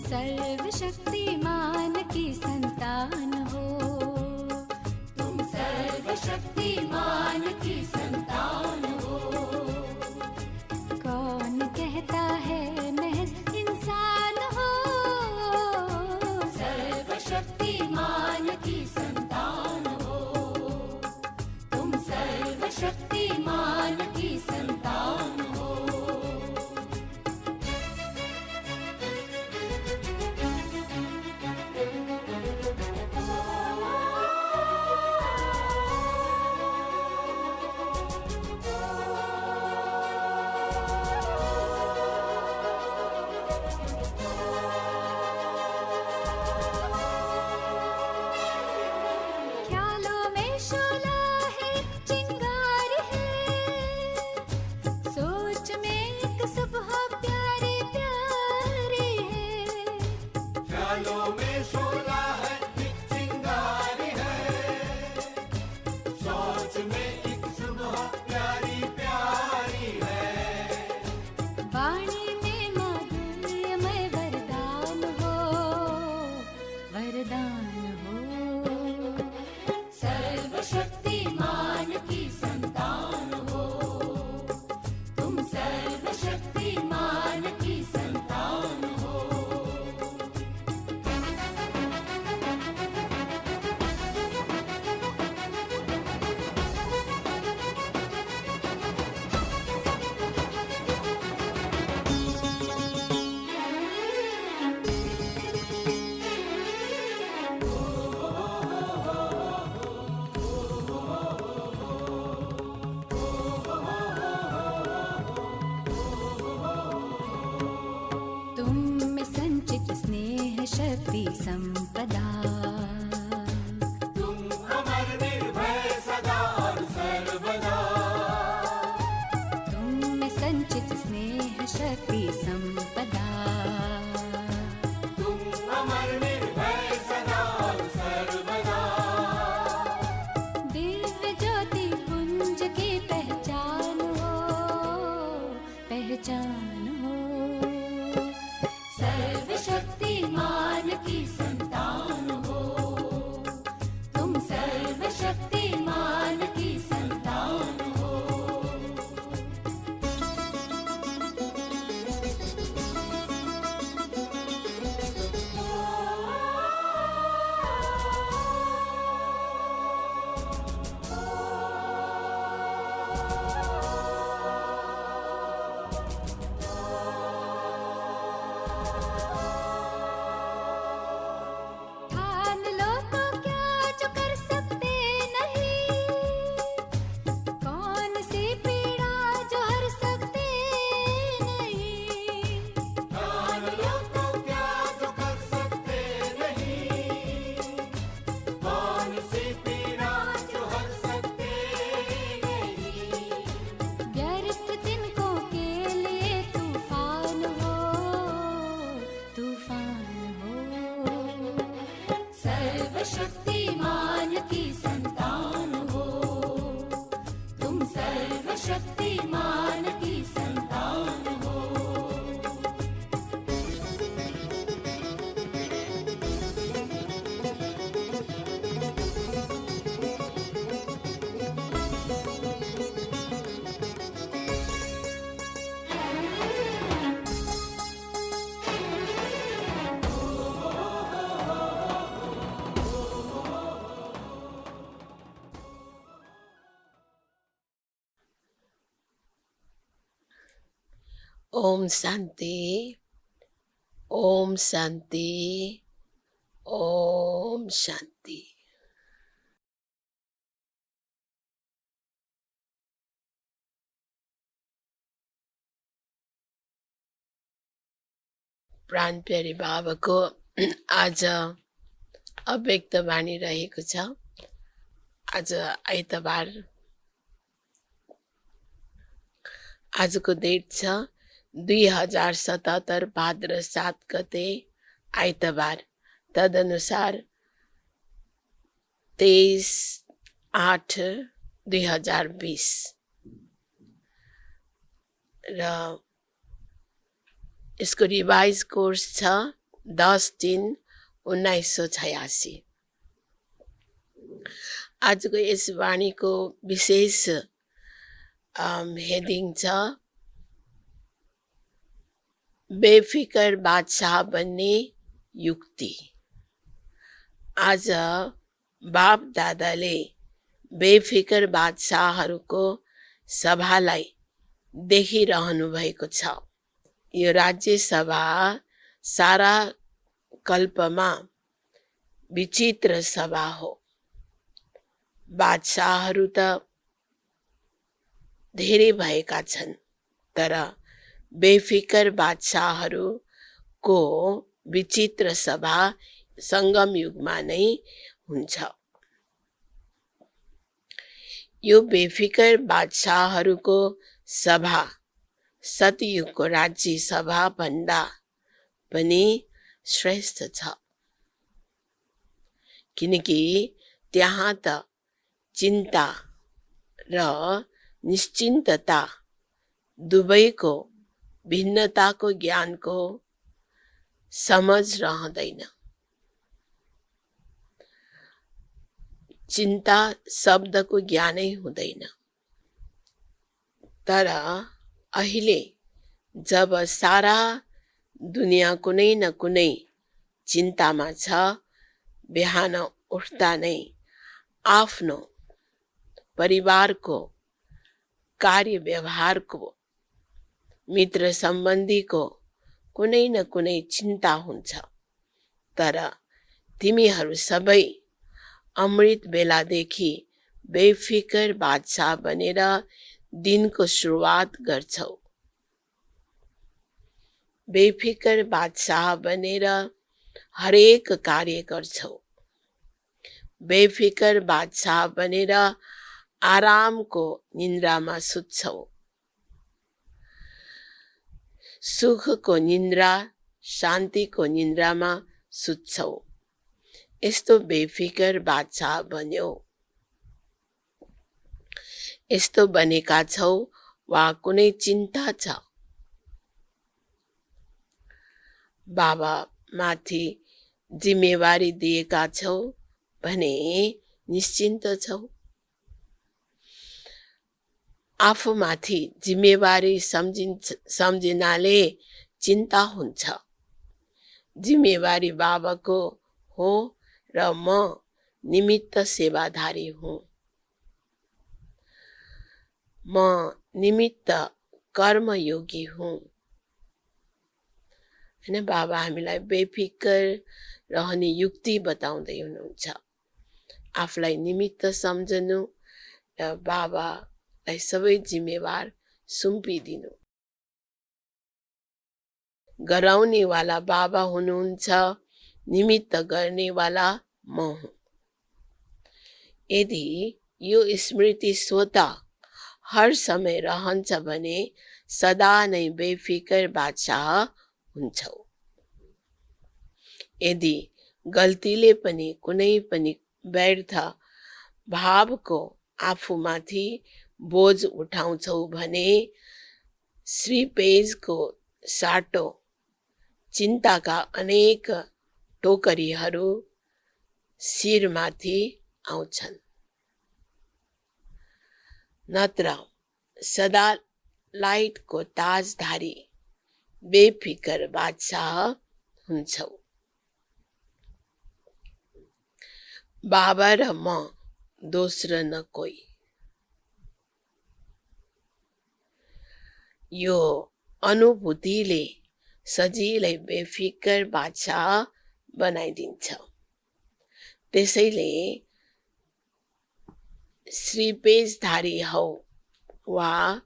सर्वशक्तिमान की संतान हो, तुम सर्वशक्तिमान की संतान हो। कौन कहता है महज इंसान हो, सर्वशक्तिमान की संतान हो, तुम सर्वशक्तिमान की संतान हो। ख्यालों में शोला है, चिंगार है, सोच में एक सुबह प्यारी प्यारी है। ख्यालों में शोला है, एक चिंगार है, सोच में एक सुबह प्यारी प्यारी है। वाणी में माधुर्यमय वरदान हो, वरदान हो। सर्वशक्तिमान की संतान हो, तुम सर्वशक्तिमान की संतान हो। तुम में संचित स्नेह शक्ति संपदा, तुम अमर निर्भय सदा और सर्वदा। तुम में संचित स्नेह शक्ति संपदा। तुम अमर निर्भय सदा और सर्वदा। दिव्य ज्योति पुंज की पहचान हो, पहचान हो। सर्वशक्तिमान की संतान हो, तुम सर्वशक्तिमान की संतान हो। ठान लो तो क्या जो कर सकते नहीं, कौन सी पीड़ा जो हर सकते नहीं। ठान लो तो क्या जो कर सकते नहीं, कौन सी पीड़ा जो हर सकते नहीं। व्यर्थ तिनकों के लिए तूफान हो, तूफान हो। सर्वशक्तिमान की संतान हो, तुम सर्वशक्तिमान की संतान हो। ओम शांति, ओम शांति, ओम शांति। प्राण प्यारी बाबाको आज अव्यक्त वाणी रहेको छ। आज आइतबार, आजको डेट छ 2077 भाद्र 7 गते आइतबार। तदनुसार 23/8/2020 र यसको रिभाइज कोर्स छ 10/3/1986। आजको यस वाणीको विशेष हेडिङ छ बेफिकर बादशाह बन्ने युक्ति। आज बाप दादाले बेफिकर बादशाहहरूको सभालाई देखिरहनु भएको छ। यो राज्य सभा सारा कल्पमा विचित्र सभा हो। बादशाहहरू त धेरै भएका छन्, तर बेफिकर बादशाहहरूको विचित्र सभा सङ्गम युगमा नै हुन्छ। यो बेफिकर बादशाहहरूको सभा सतयुगको राज्य सभा भन्दा पनि श्रेष्ठ छ, किनकि त्यहाँ त चिन्ता र निश्चिन्तता दुवैको भिन्नताको ज्ञानको समझ रहँदैन। चिन्ता शब्दको ज्ञानै हुँदैन। तर अहिले जब सारा दुनिया कुनै न कुनै चिन्तामा छ, बिहान उठ्दा नै आफ्नो परिवारको कार्य व्यवहारको मित्र सम्बन्धीको कुनै न कुनै चिन्ता हुन्छ। तर तिमीहरू सबै अमृत बेलादेखि बेफिकर बादशाह बनेर दिनको सुरुवात गर्छौ। बेफिकर बादशाह बनेर हरेक कार्य गर्छौ। बेफिकर बादशाह बनेर आरामको निन्द्रामा सुत्छौ। सुखको निन्द्रा, शान्तिको निन्द्रामा सुत्छौ। यस्तो बेफिकर बादशाह बन्यौ। यस्तो बनेका छौ वा कुनै चिन्ता छ? बाबा माथि जिम्मेवारी दिएका छौ भने निश्चिन्त छौ। आफूमाथि जिम्मेवारी सम्झिनाले चिन्ता हुन्छ। जिम्मेवारी बाबाको हो र म निमित्त सेवाधारी हुँ। म निमित्त कर्मयोगी हुँ। हैन, बाबा हामीलाई बेफिकर रहने युक्ति बताउँदै हुनुहुन्छ। आफूलाई निमित्त सम्झनु र बाबालाई सबै जिम्मेवार सुम्पिदिनु। गराउनेवाला बाबा हुनुहुन्छ, निमित्त गर्नेवाला म हुँ। यदि यो स्मृति स्वतः हर समय रहन्छ भने सदा नै बेफिकर बादशाह हुन्छौ। यदि गल्तीले पनि कुनै पनि व्यर्थ भावको आफूमाथि बोझ उठाउँछौ भने श्री पेजको साटो चिन्ताका अनेक टोकरीहरू शिरमाथि आउँछन्। नत्र सदा लाइटको ताजधारी बेफिकर बादशाह हुन्छौ। बाबा र म दोस्रो न कोही। यो अनुभूतिले सजिलै बेफिकर बादशाह बनाइदिन्छ। त्यसैले श्रीपेजधारी हौ वा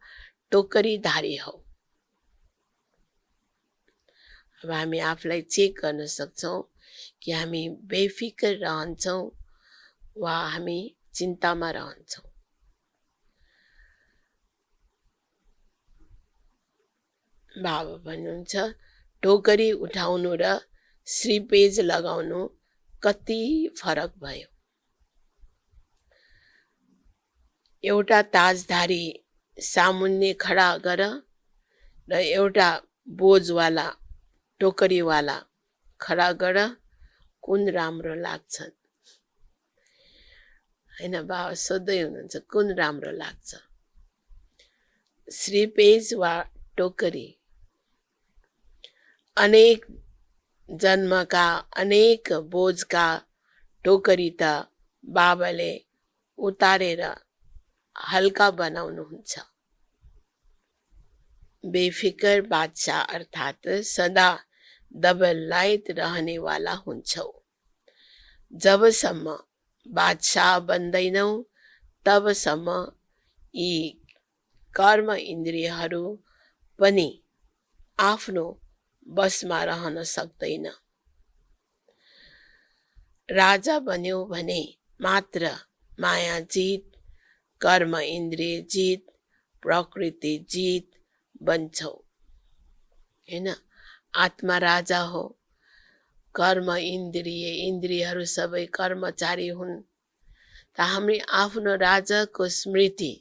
टोकरीधारी हौ, अब हामी आफूलाई चेक गर्न सक्छौँ कि हामी बेफिकर रहन्छौँ वा हामी चिन्तामा रहन्छौँ। बाबा भन्नुहुन्छ टोकरी उठाउनु र श्रीपेज लगाउनु कति फरक भयो। एउटा ताजधारी सामुन्ने खडा गर र एउटा बोझवाला टोकरीवाला खडा गर, कुन राम्रो लाग्छन्? हैन, बाबा सोध्दै हुनुहुन्छ कुन राम्रो लाग्छ, श्रीपेज वा टोकरी? अनेक जन्मका अनेक बोझका टोकरी त बाबाले उतारेर हल्का बनाउनुहुन्छ। बेफिकर बादशाह अर्थात् सदा दबलायत रहनेवाला हुन्छौ। जबसम्म बादशाह बन्दैनौ तबसम्म यी कर्म इन्द्रियहरू पनि आफ्नो बसमा रहन सक्दैन। राजा बन्यौ भने मात्र माया जित, कर्म इन्द्रिय जित, प्रकृति जित बन्छौ। हैन, आत्मा राजा हो, कर्म इन्द्रियहरू सबै कर्मचारी हुन्। त हामी आफ्नो राजाको स्मृति,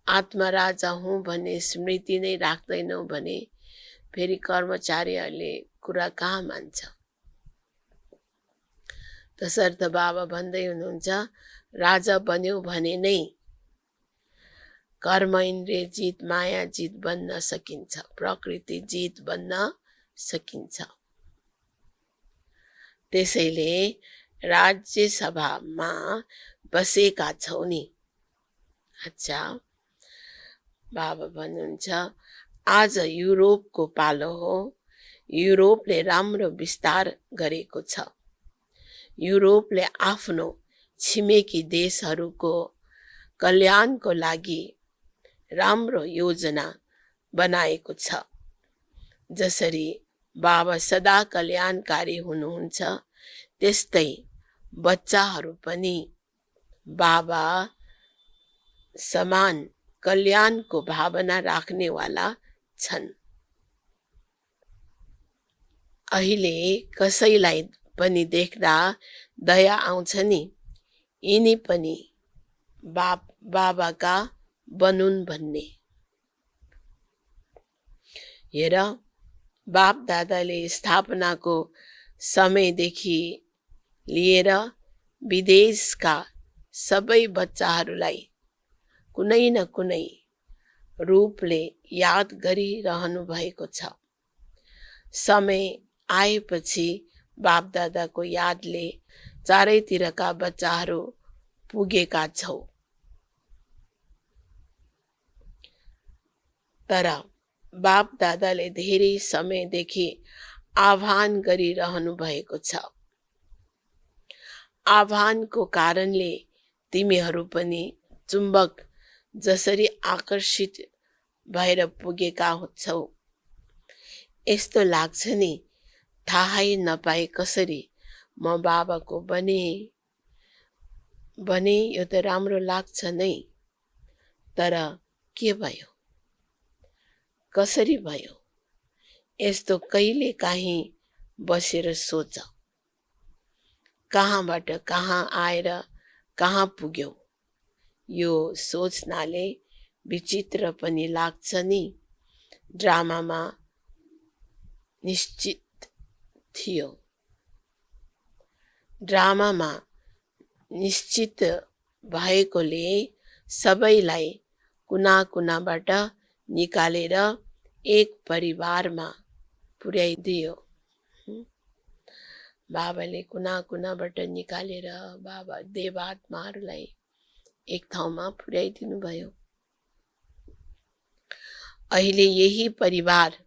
आत्मा राजा हुँ भन्ने स्मृति नै राख्दैनौँ भने फेरि कर्मचारीहरूले कुरा कहाँ मान्छ? तसर्थ बाबा भन्दै हुनुहुन्छ राजा बन्यो भने नै कर्म इन्द्रिय जित, माया जित बन्न सकिन्छ, प्रकृति जित बन्न सकिन्छ। त्यसैले राज्यसभामा बसेका छौ नि। अच्छा, बाबा भन्नुहुन्छ आज युरोपको पालो हो। युरोपले राम्रो विस्तार गरेको छ। युरोपले आफ्नो छिमेकी देशहरूको कल्याणको लागि राम्रो योजना बनाएको छ। जसरी बाबा सदा कल्याणकारी हुनुहुन्छ, त्यस्तै बच्चाहरू पनि बाबा समान कल्याणको भावना राख्नेवाला छन्। अहिले कसैलाई पनि देख्दा दया आउँछ नि, यिनी पनि बाबाका बनुन् भन्ने। हेर, बाप दादाले स्थापनाको समयदेखि लिएर विदेशका सबै बच्चाहरूलाई कुनै न कुनै रूपले याद गरिरहनु भएको छ। समय आएपछि बाप दादाको यादले चारैतिरका बच्चाहरू पुगेका छौ। तर बाप दादाले धेरै समयदेखि आह्वान गरिरहनु भएको छ। आह्वानको कारणले तिमीहरू पनि चुम्बक जसरी आकर्षित भएर पुगेका छौ। यस्तो लाग्छ नि, थाहै नपाए कसरी म बाबाको बने यो त राम्रो लाग्छ नै। तर के भयो, कसरी भयो, यस्तो कहिले काहीँ बसेर सोच। कहाँबाट कहाँ आएर कहाँ पुग्यौ, यो सोच्नाले विचित्र पनि लाग्छ नि। ड्रामामा निश्चित थियो, ड्रामामा निश्चित भएकोले सबैलाई कुना कुनाबाट निकालेर एक परिवारमा पुर्याइदियो। बाबाले कुना कुनाबाट निकालेर बाबा देवात्माहरूलाई एक ठाउँमा पुर्याइदिनु भयो। अहिले यही परिवार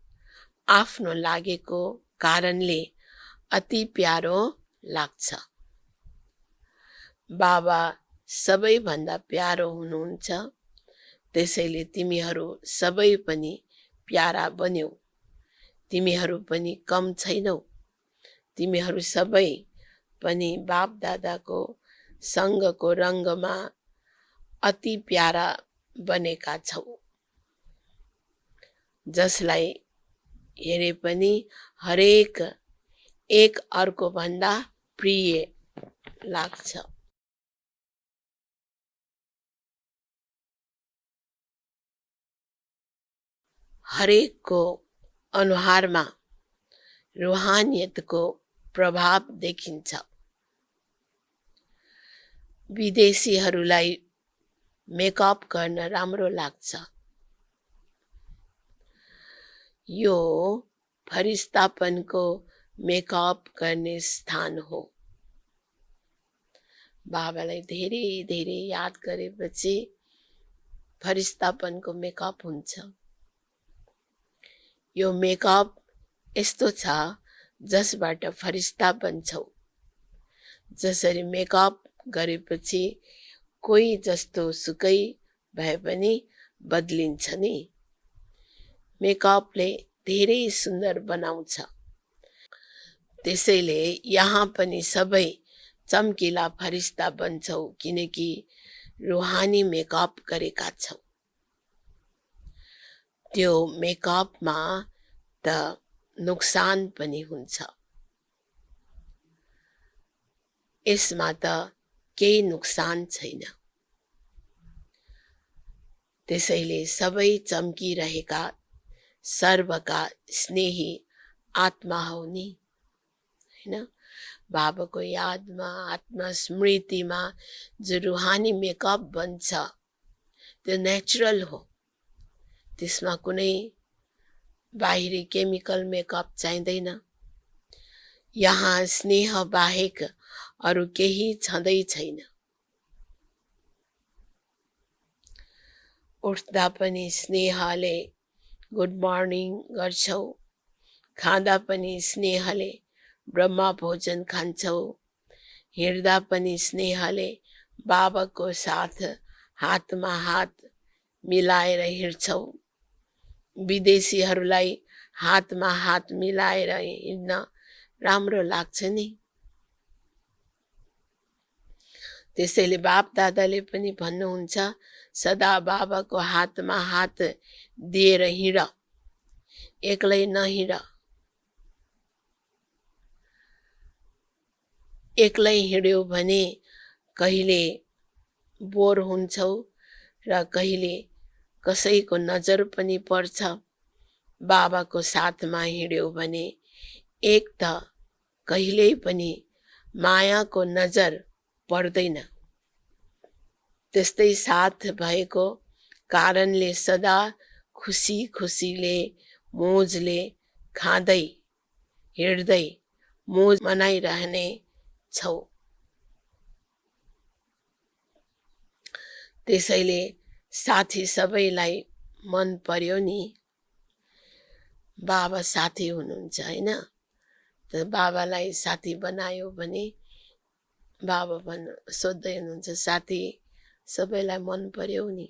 आफ्नो लागेको कारणले अति प्यारो लाग्छ। बाबा सबैभन्दा प्यारो हुनुहुन्छ, त्यसैले तिमीहरू सबै पनि प्यारा बन्यौ। तिमीहरू पनि कम छैनौ। तिमीहरू सबै पनि बाप दादाको सँगको रङ्गमा अति प्यारा बनेका छौ, जसलाई हेरे पनि हरेक एक अर्को भन्दा प्रिय लाग्छ। हरेकको अनुहारमा रुहानियतको प्रभाव देखिन्छ। विदेशीहरूलाई मेकअप गर्न राम्रो लाग्छ। यो फरिस्तापनको मेकअप गर्ने स्थान हो। बाबालाई धेरै धेरै याद गरेपछि फरिस्तापनको मेकअप हुन्छ। यो मेकअप यस्तो छ जसबाट फरिस्ता बन्छौ। जसरी मेकअप गरेपछि कोही जस्तो सुकै भए पनि बदलिन्छ नि, मेकअपले धेरै सुन्दर बनाउँछ। त्यसैले यहाँ पनि सबै चम्किला फरिस्ता बन्छौ, किनकि रुहानी मेकअप गरेका छौ। त्यो मेकअपमा त नुकसान पनि हुन्छ। यसमा त केही नुकसान छैन। त्यसैले सबै चम्किरहेका सर्वका स्नेही आत्मा हौ नि, हैन? बाबाको यादमा, आत्मा स्मृतिमा जो रुहानी मेकअप बन्छ त्यो नेचुरल हो। त्यसमा कुनै बाहिरी केमिकल मेकअप चाहिँदैन। यहाँ स्नेह बाहेक अरू केही छँदै छैन। उठ्दा पनि स्नेहले गुड मर्निङ गर्छौ, खाँदा पनि स्नेहले ब्रह्मा भोजन खान्छौ, हिँड्दा पनि स्नेहले बाबाको साथ हातमा हात मिलाएर हिँड्छौ। विदेशीहरूलाई हातमा हात मिलाएर हिँड्न राम्रो लाग्छ नि। त्यसैले बाप दादाले पनि भन्नुहुन्छ, सदा बाबाको हातमा हात दिएर हिँड, एक्लै नहिँड। एक्लै हिँड्यौ भने कहिले बोर हुन्छौ र कहिले कसैको नजर पनि पर्छ। बाबाको साथमा हिँड्यौ भने एक त कहिल्यै पनि मायाको नजर पर्दैन। त्यस्तै साथ भएको कारणले सदा खुसी खुसीले मोजले खाँदै हिँड्दै मोज मनाइरहने छौ। त्यसैले साथी सबैलाई मन पर्यो नि। बाबा साथी हुनुहुन्छ, हैन? त बाबालाई साथी बनायो भने बाबा सोध्दै हुनुहुन्छ, साथी सबैलाई मन पर्यो नि।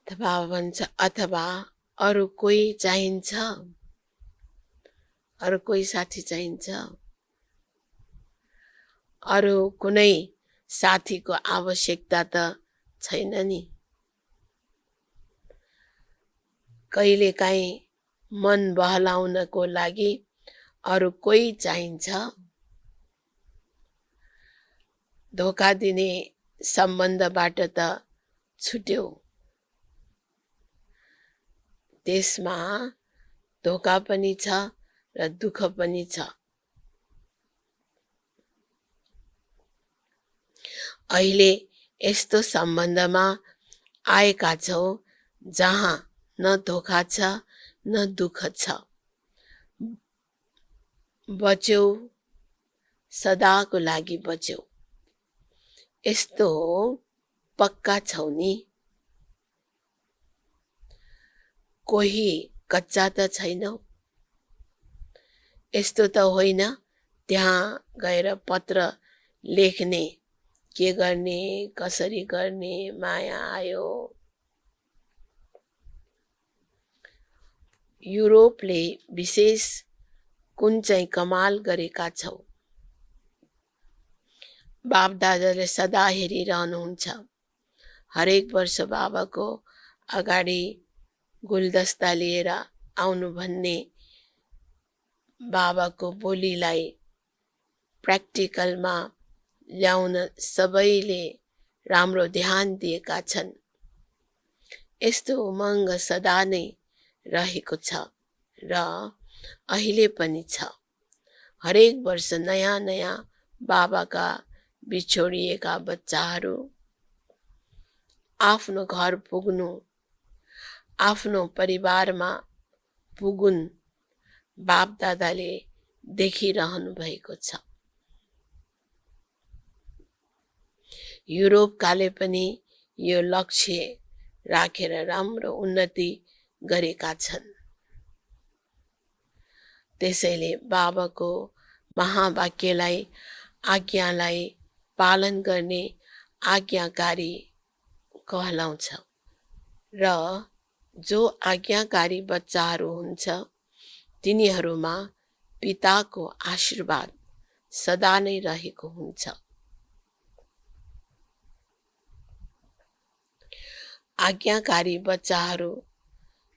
त बाबा भन्छ, अथवा अरू कोही चाहिन्छ, अरू कोही साथी चाहिन्छ। अरू कुनै साथीको आवश्यकता त छैन नि। कहिलेकाहीँ मन बहलाउनको लागि अरू कोही चाहिन्छ। धोका दिने सम्बन्धबाट त छुट्यौ। त्यसमा धोका पनि छ र दुःख पनि छ। अहिले यस्तो सम्बन्धमा आएका छौ जहाँ न धोका छ न दुःख छ। बच्यौ, सदाको लागि बच्यौ। यस्तो पक्का छौ नि। कोही कच्चा त छैनौ। यस्तो त होइन त्यहाँ गएर पत्र लेख्ने, के गर्ने, कसरी गर्ने, माया आयो। युरोपले विशेष कुन चाहिँ कमाल गरेका छौ। बाप दादाले सदा हेरिरहनुहुन्छ। हरेक वर्ष बाबाको अगाडि गुलदस्ता लिएर आउनु भन्ने बाबाको बोलीलाई प्र्याक्टिकलमा ल्याउन सबैले राम्रो ध्यान दिएका छन्। यस्तो उमङ्ग सदा नै रहेको छ र अहिले पनि छ। हरेक वर्ष नयाँ नयाँ बाबाका बिछोडिएका बच्चाहरू आफ्नो घर पुग्नु, आफ्नो परिवारमा पुगुन् बाप दादाले देखिरहनु भएको छ। युरोपकाले पनि यो लक्ष्य राखेर राम्रो उन्नति गरेका छन्। त्यसैले बाबाको महावाक्यलाई आज्ञालाई पालन गर्ने आज्ञाकारी कहलाउँछ र जो आज्ञाकारी बच्चाहरू हुन्छ तिनीहरूमा पिताको आशीर्वाद सदा नै रहेको हुन्छ। आज्ञाकारी बच्चाहरू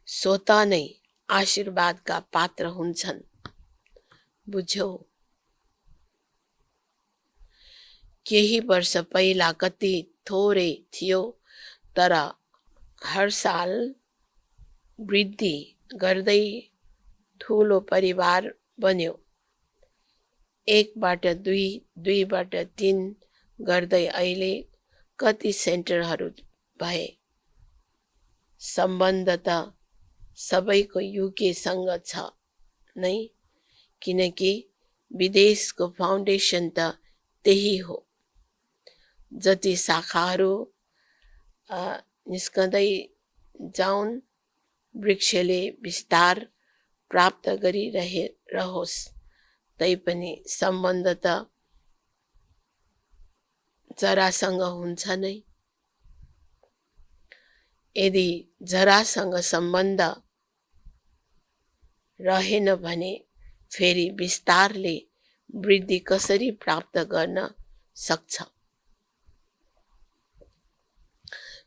स्वतः नै आशीर्वादका पात्र हुन्छन्। बुझ्यौ? केही वर्ष पहिला कति थोरै थियो, तर हर साल वृद्धि गर्दै ठुलो परिवार बन्यो। 1बाट 2, 2बाट 3 गर्दै अहिले कति सेन्टरहरू भए। सम्बन्ध त सबैको युकेसँग छ नै, किनकि विदेशको फाउन्डेसन त त्यही हो। जति शाखाहरू निस्कँदै जाउन्, वृक्षले विस्तार प्राप्त गरिरहोस्, तैपनि सम्बन्ध त जरासँग हुन्छ नै। यदि जरासँग सम्बन्ध रहेन भने फेरि विस्तारले वृद्धि कसरी प्राप्त गर्न सक्छ?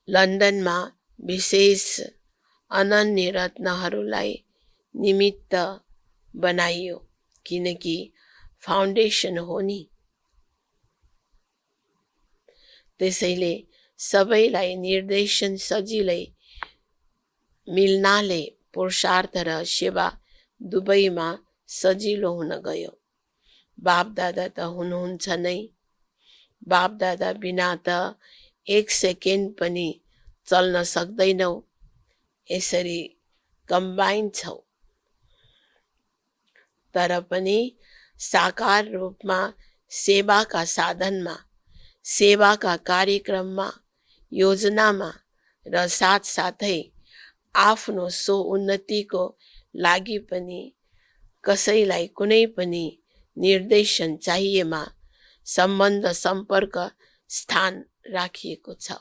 लन्डनमा विशेष अनन्य रत्नहरूलाई निमित्त बनाइयो, किनकि फाउन्डेसन हो नि। त्यसैले सबैलाई निर्देशन सजिलै मिल्नाले पुरुषार्थ र सेवा दुवैमा सजिलो हुन गयो। बाप दादा त हुनुहुन्छ नै। बाप दादा बिना त 1 सेकेन्ड पनि चल्न सक्दैनौ। यसरी कम्बाइन छौ। तर पनि साकार रूपमा सेवाका साधनमा, सेवाका कार्यक्रममा, योजनामा र साथसाथै आफ्नो सो उन्नतिको लागि पनि कसैलाई कुनै पनि निर्देशन चाहिएमा सम्बन्ध सम्पर्क स्थान राखिएको छ।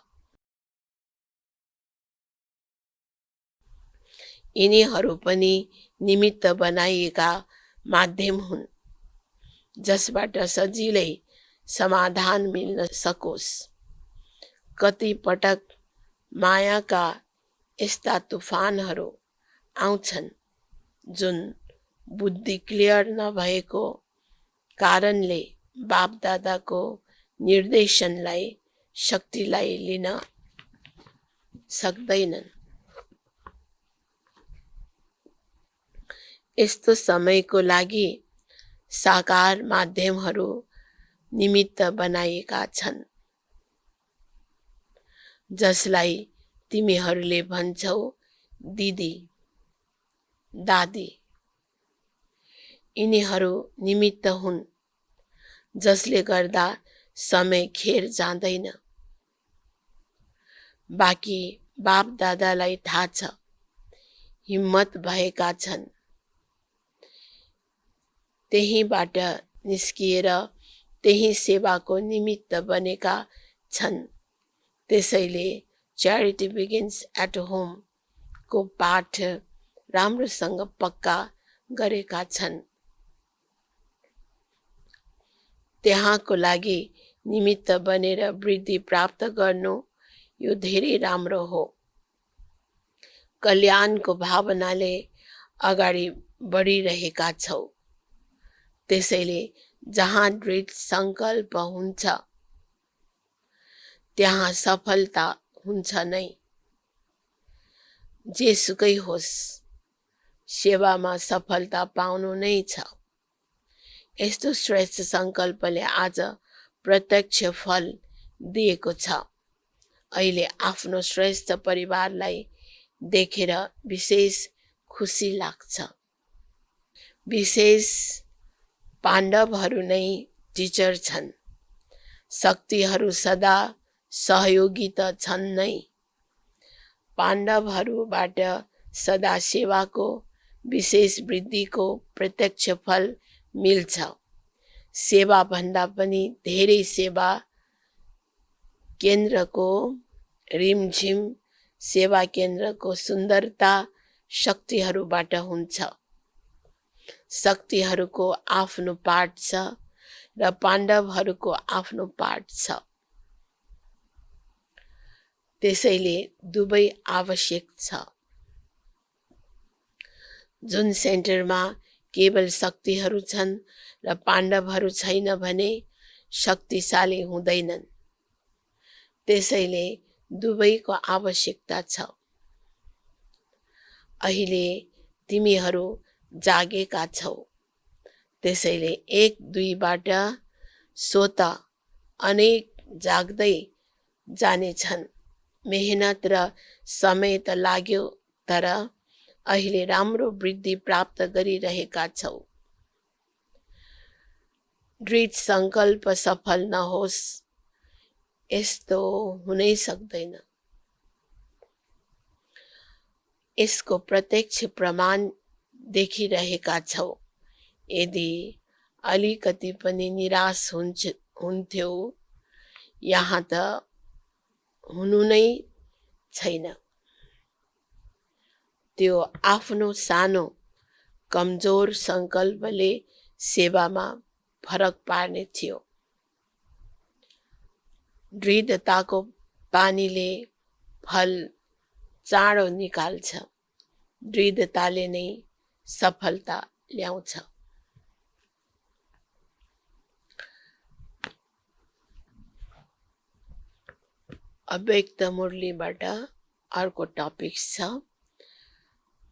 यिनीहरू पनि निमित्त बनाइएका माध्यम हुन्, जसबाट सजिलै समाधान मिल्न सकोस्। कति पटक मायाका यस्ता तुफानहरू आउँछन् जुन बुद्धि क्लियर नभएको कारणले बाप दादाको निर्देशनलाई, शक्तिलाई लिन सक्दैनन्। यस्तो समयको लागि साकार माध्यमहरू निमित्त बनाइएका छन्, जसलाई तिमीहरूले भन्छौ दिदी, दादी। यिनीहरू निमित्त हुन्, जसले गर्दा समय खेर जाँदैन। बाँकी बाप दादालाई थाहा छ, हिम्मत भएका छन्। त्यहीबाट निस्किएर त्यही सेवाको निमित्त बनेका छन्। त्यसैले च्यारिटी बिगिन्स एट होम को पाठ राम्रोसँग पक्का गरेका छन्। त्यहाँको लागि निमित्त बनेर वृद्धि प्राप्त गर्नु यो धेरै राम्रो हो। कल्याणको भावनाले अगाडि बढिरहेका छौ, त्यसैले जहाँ दृढ सङ्कल्प हुन्छ त्यहाँ सफलता हुन्छ नै। जेसुकै होस्, सेवामा सफलता पाउनु नै छ। यस्तो श्रेष्ठ सङ्कल्पले आज प्रत्यक्ष फल दिएको छ। अहिले आफ्नो श्रेष्ठ परिवारलाई देखेर विशेष खुसी लाग्छ। विशेष पाण्डवहरू नै टिचर छन्। शक्तिहरू सदा सहयोगी त छन् नै। पाण्डवहरूबाट सदा सेवाको विशेष वृद्धिको प्रत्यक्ष फल मिल्छ। सेवा भन्दा पनि धेरै सेवा केन्द्रको रिमझिम सेवा केन्द्रको सुन्दरता शक्तिहरूबाट हुन्छ। शक्तिहरूको आफ्नो पाठ छ र पाण्डवहरूको आफ्नो पाठ छ। त्यसैले दुवै आवश्यक छ। जुन सेन्टरमा केवल शक्तिहरू छन् र पाण्डवहरू छैन भने शक्तिशाली हुँदैनन्। त्यसैले दुवैको आवश्यकता छ। अहिले तिमीहरू जागेका छौ, त्यसैले 1-2बाट स्वत अनेक जाग्दै जानेछन्। मेहनत र समय त लाग्यो, तर अहिले राम्रो वृद्धि प्राप्त गरिरहेका छौ। दृढ सङ्कल्प सफल नहोस्, यस्तो हुनै सक्दैन। यसको प्रत्यक्ष प्रमाण देखिरहेका छौ। यदि अलिकति पनि निराश हुन्थ्यौ, यहाँ त हुनु नै छैन। त्यो आफ्नो सानो कमजोर सङ्कल्पले सेवामा फरक पार्ने थियो। दृढताको पानीले फल चाँडो निकाल्छ। दृढताले नै सफलता ल्याउँछ। अव्यक्त मुरलीबाट अर्को टपिक छ,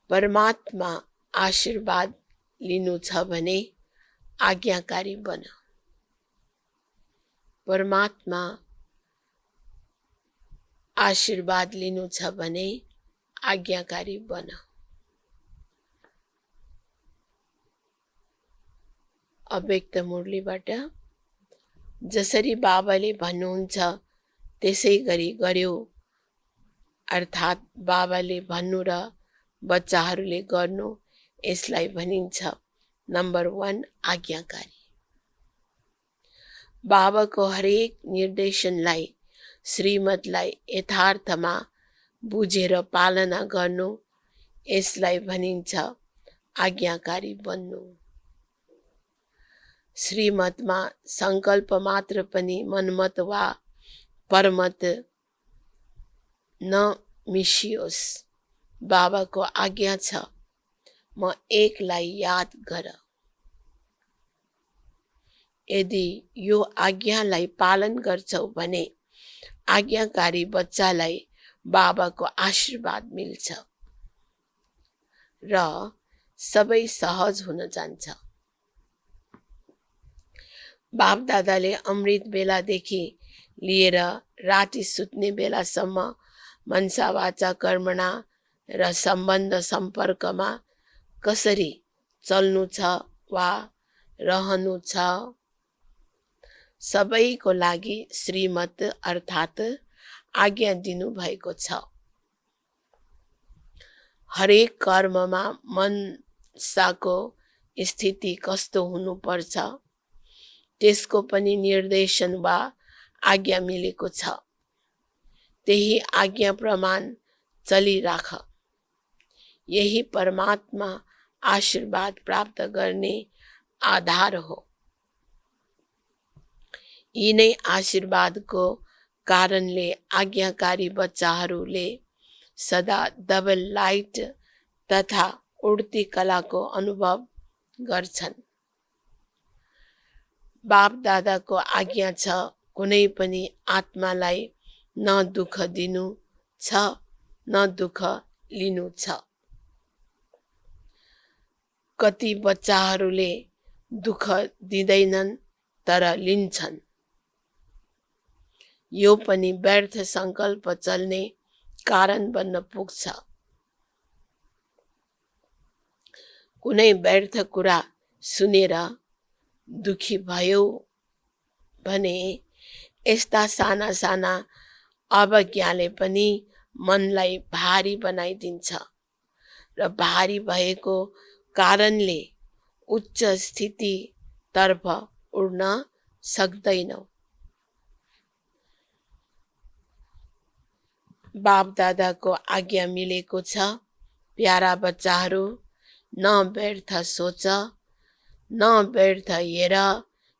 परमात्मा आशीर्वाद लिनु छ भने आज्ञाकारी बन। परमात्मा आशीर्वाद लिनु छ भने आज्ञाकारी बन। अव्यक्त मुरलीबाट जसरी बाबाले भन्नुहुन्छ त्यसै गरी गर्यो, अर्थात् बाबाले भन्नु र बच्चाहरूले गर्नु, यसलाई भनिन्छ नम्बर 1 आज्ञाकारी। बाबाको हरेक निर्देशनलाई, श्रीमतलाई यथार्थमा बुझेर पालना गर्नु, यसलाई भनिन्छ आज्ञाकारी बन्नु। श्रीमतमा सङ्कल्प मात्र पनि मनमत वा परमत नमिसियोस्। बाबाको आज्ञा छ, म एकलाई याद गर। यदि यो आज्ञालाई पालन गर्छौ भने आज्ञाकारी बच्चालाई बाबाको आशीर्वाद मिल्छ र सबै सहज हुन जान्छ। बापदादाले अमृत बेलादेखि लिएर राति सुत्ने बेलासम्म मनसा वाचा कर्मणा र सम्बन्ध सम्पर्कमा कसरी चल्नु छ वा रहनु छ, सबैको लागि श्रीमत अर्थात् आज्ञा दिनुभएको छ। हरेक कर्ममा मनसाको स्थिति कस्तो हुनुपर्छ त्यसको पनि निर्देशन वा आज्ञा मिलेको छ। त्यही आज्ञा प्रमाण चलिराख। यही परमात्मा आशीर्वाद प्राप्त गर्ने आधार हो। यिनै आशीर्वादको कारणले आज्ञाकारी बच्चाहरूले सदा डबल लाइट तथा उड्ती कलाको अनुभव गर्छन्। बाप दादाको आज्ञा छ कुनै पनि आत्मालाई न दुःख दिनु छ न दुःख लिनु छ। कति बच्चाहरूले दुःख दिँदैनन् तर लिन्छन्। यो पनि व्यर्थ संकल्प चल्ने कारण बन्न पुग्छ। कुनै व्यर्थ कुरा सुनेर दुखी भयो भने यस्ता साना साना अवज्ञाले पनि मनलाई भारी बनाइदिन्छ र भारी भएको कारणले उच्च स्थितितर्फ उड्न सक्दैनौ। बाप दादाको आज्ञा मिलेको छ, प्यारा बच्चाहरू, न व्यर्थ सोच, न व्यर्थ हेर,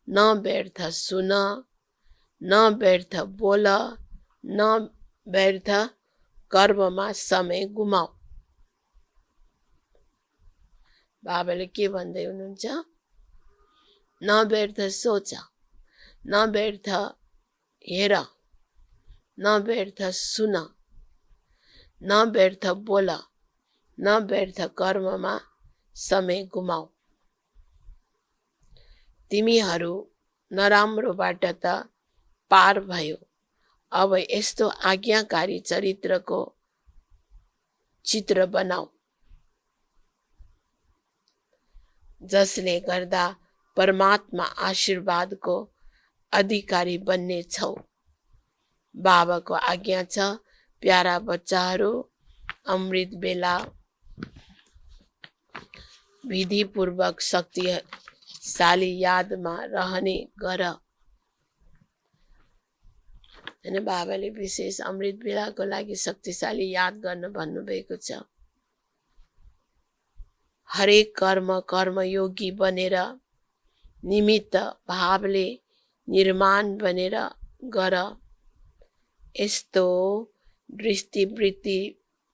न व्यर्थ सुन, न व्यर्थ बोल, न व्यर्थ कर्ममा समय गुमाऊ। बाबाले के भन्दै हुनुहुन्छ? न व्यर्थ सोच, न व्यर्थ हेर, न व्यर्थ सुन, न व्यर्थ बोल, न व्यर्थ कर्ममा समय गुमाऊ। तिमीहरू नराम्रोबाट त पार भयो, अब यस्तो आज्ञाकारी चरित्रको चित्र बनाऊ जसले गर्दा परमात्मा आशीर्वादको अधिकारी बन्ने छौ। बाबाको आज्ञा छ, प्यारा बच्चाहरू, अमृत बेला विधिपूर्वक शक्तिशाली यादमा रहने गर। हैन, बाबाले विशेष अमृत बेलाको लागि शक्तिशाली याद गर्न भन्नुभएको छ। हरेक कर्मयोगी बनेर निमित्त भावले निर्माण बनेर गर। यस्तो दृष्टिवृत्ति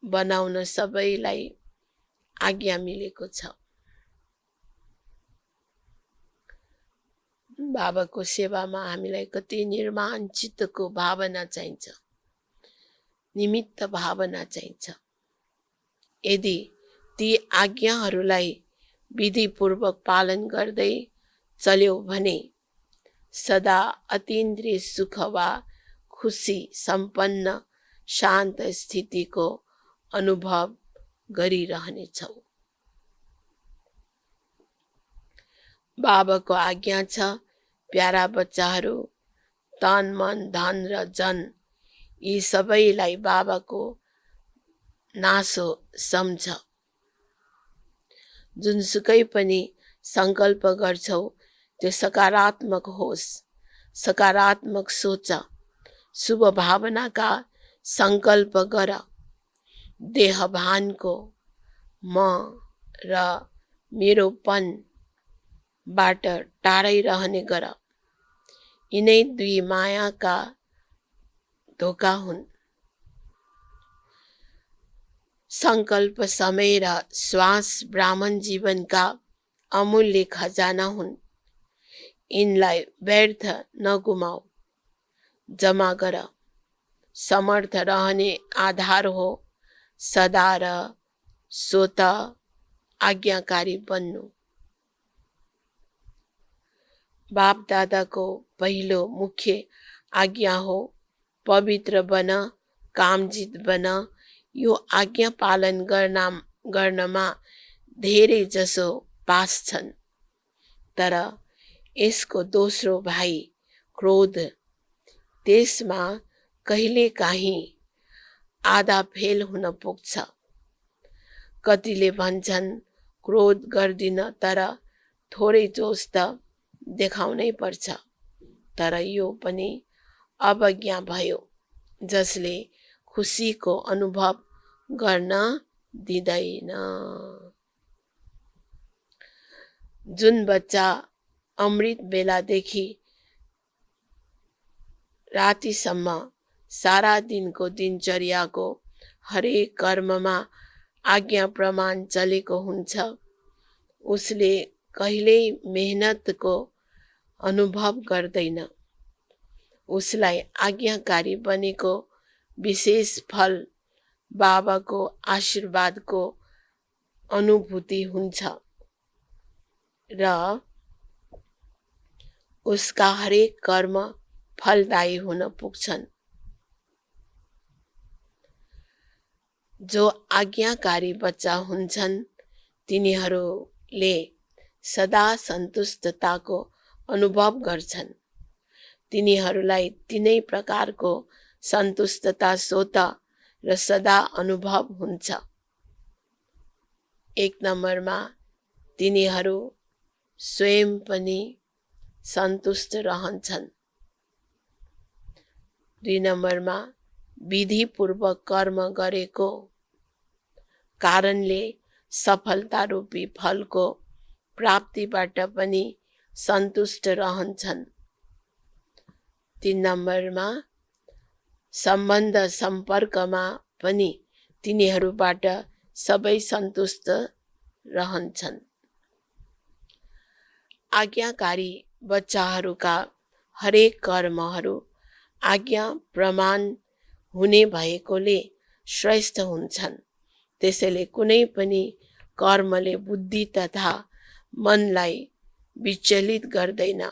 बनाउन सबैलाई आज्ञा मिलेको छ। बाबाको सेवामा हामीलाई कति निर्माण चित्तको भावना चाहिन्छ, निमित्त भावना चाहिन्छ। यदि ती आज्ञाहरूलाई विधिपूर्वक पालन गर्दै चल्यो भने सदा अतीन्द्रिय सुख वा खुसी सम्पन्न शान्त स्थितिको अनुभव गरिरहनेछौ। बाबाको आज्ञा छ, प्यारा बच्चाहरू, तन मन धन र जन यी सबैलाई बाबाको नासो सम्झ। जुनसुकै पनि संकल्प गर्छौ त्यो सकारात्मक होस्, सकारात्मक सोच, शुभ भावनाका संकल्प गर। देहभानको म र मेरोपनबाट टाढै रहने गर। यिनै दुई मायाका धोका हुन्। संकल्प समय र श्वास ब्राह्मण जीवनका अमूल्य खजाना हुन्। यिनलाई व्यर्थ नगुमाऊ, जमा गर। समर्थ रहने आधार हो सदा र स्वत आज्ञाकारी बन्नु। बाप दादाको पहिलो मुख्य आज्ञा हो पवित्र बन, कामजित बन। यो आज्ञा पालन गर्नमा धेरै जसो पास छन्, तर यसको दोस्रो भाइ क्रोध, त्यसमा कहिलेकाहीँ आधा फेल हुन पुग्छ। कतिले भन्छन् क्रोध गर्दिन, तर थोरै जोस त देखाउनै पर्छ। तर यो पनि अवज्ञा भयो जसले खुसीको अनुभव गर्न दिँदैन। जुन बच्चा अमृत बेलादेखि रातिसम्म सारा दिनको दिनचर्याको हरेक कर्ममा आज्ञा प्रमाण चलेको हुन्छ, उसले कहिल्यै मेहनतको अनुभव गर्दैन। उसलाई आज्ञाकारी बनेको विशेष फल बाबाको आशीर्वादको अनुभूति हुन्छ र उसका हरेक कर्म फलदायी हुन पुग्छन्। जो आज्ञाकारी बच्चा हुन्छन् तिनीहरूले सदा सन्तुष्टताको अनुभव गर्छन्। तिनीहरूलाई तिनै प्रकारको सन्तुष्टता स्वत र सदा अनुभव हुन्छ। 1 नम्बरमा तिनीहरू स्वयं पनि सन्तुष्ट रहन्छन्। 2 नम्बरमा विधिपूर्वक कर्म गरेको कारणले सफलता रूपी फलको प्राप्तिबाट पनि सन्तुष्ट रहन्छन्। 3 नम्बरमा सम्बन्ध सम्पर्कमा पनि तिनीहरूबाट सबै सन्तुष्ट रहन्छन्। आज्ञाकारी बच्चाहरूका हरेक कर्महरू आज्ञा प्रमाण हुने भएकोले श्रेष्ठ हुन्छन्। त्यसैले कुनै पनि कर्मले बुद्धि तथा मनलाई विचलित गर्दैन।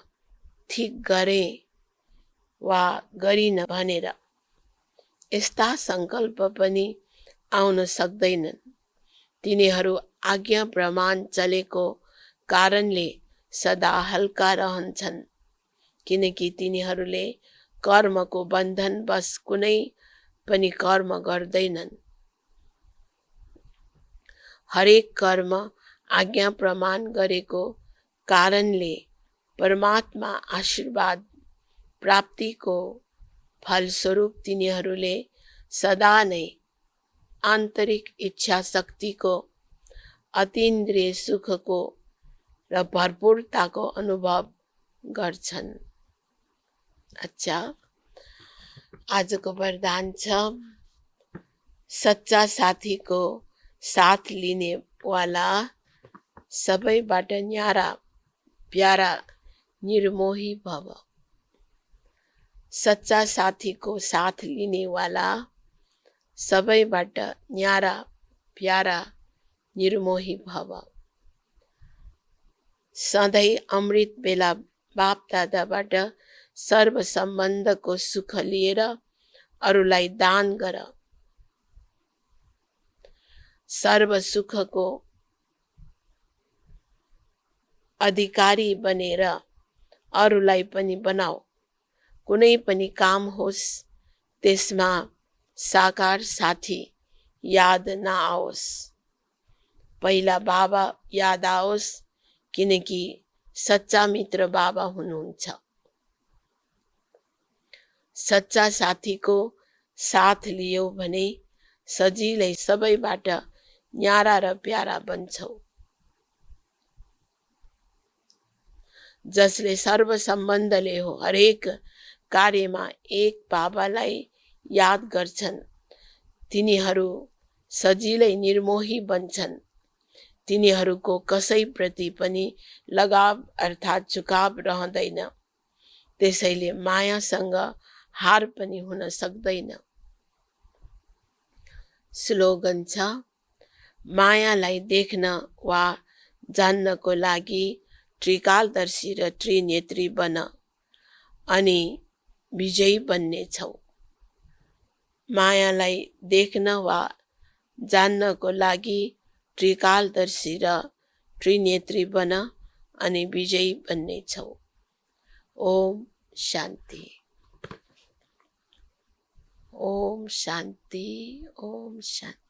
ठिक गरे वा गरिन भनेर यस्ता सङ्कल्प पनि आउन सक्दैनन्। तिनीहरू आज्ञा प्रमाण चलेको कारणले सदा हल्का रहन्छन्, किनकि तिनीहरूले कर्मको बन्धनवश कुनै पनि कर्म गर्दैनन्। हरेक कर्म आज्ञा प्रमाण गरेको कारणले परमात्मा आशीर्वाद प्राप्तिको फलस्वरूप तिनीहरूले सदा नै आन्तरिक इच्छा शक्तिको, अतीन्द्रिय सुखको र भरपूरताको अनुभव गर्छन्। अच्छा, आजको वरदान छ सच्चा साथीको साथ लिने वाला सबैबाट न्यारा प्यारा निर्मोही भव। सच्चा साथीको साथ लिने वाला सबैबाट न्यारा प्यारा निर्मोही भव। सधैँ अमृत बेला बाप दादाबाट सर्व सम्बन्धको सुख लिएर अरूलाई दान गर। सर्व सुखको अधिकारी बनेर अरूलाई पनि बनाऊ। कुनै पनि काम होस् त्यसमा साकार साथी याद नआओस्, पहिला बाबा याद आओस्, किनकि सच्चा मित्र बाबा हुनुहुन्छ। सच्चा साथीको साथ लियो भने सजिलै सबैबाट न्यारा र प्यारा बन्छौ। जसले सर्व सम्बन्धले हो हरेक कार्यमा एक बाबालाई याद गर्छन् तिनीहरू सजिलै निर्मोही बन्छन्। तिनीहरूको कसैप्रति पनि लगाव अर्थात् झुकाव रहँदैन। त्यसैले मायासँग हार पनि हुन सक्दैन। स्लोगन छ मायालाई देख्न वा जान्नको लागि त्रिकालदर्शी र त्रिनेत्री बन अनि विजयी बन्नेछौ। मायालाई देख्न वा जान्नको लागि त्रिकालदर्शी र त्रिनेत्री बन अनि विजयी बन्नेछौ। ओम शान्ति, ओम शान्ति, ओम शान्ति।